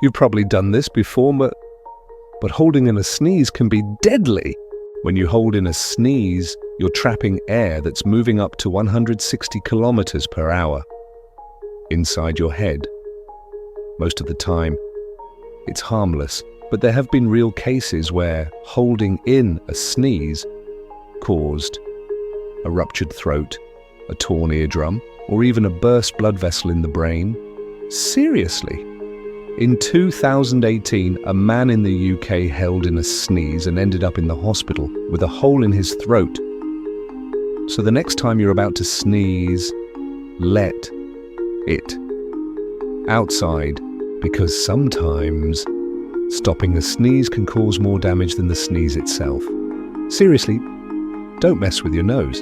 You've probably done this before, but holding in a sneeze can be deadly. When you hold in a sneeze, you're trapping air that's moving up to 160 kilometers per hour inside your head. Most of the time, it's harmless, but there have been real cases where holding in a sneeze caused a ruptured throat, a torn eardrum, or even a burst blood vessel in the brain. Seriously. In 2018, a man in the UK held in a sneeze and ended up in the hospital with a hole in his throat. So the next time you're about to sneeze, let it outside, because sometimes stopping the sneeze can cause more damage than the sneeze itself. Seriously, don't mess with your nose.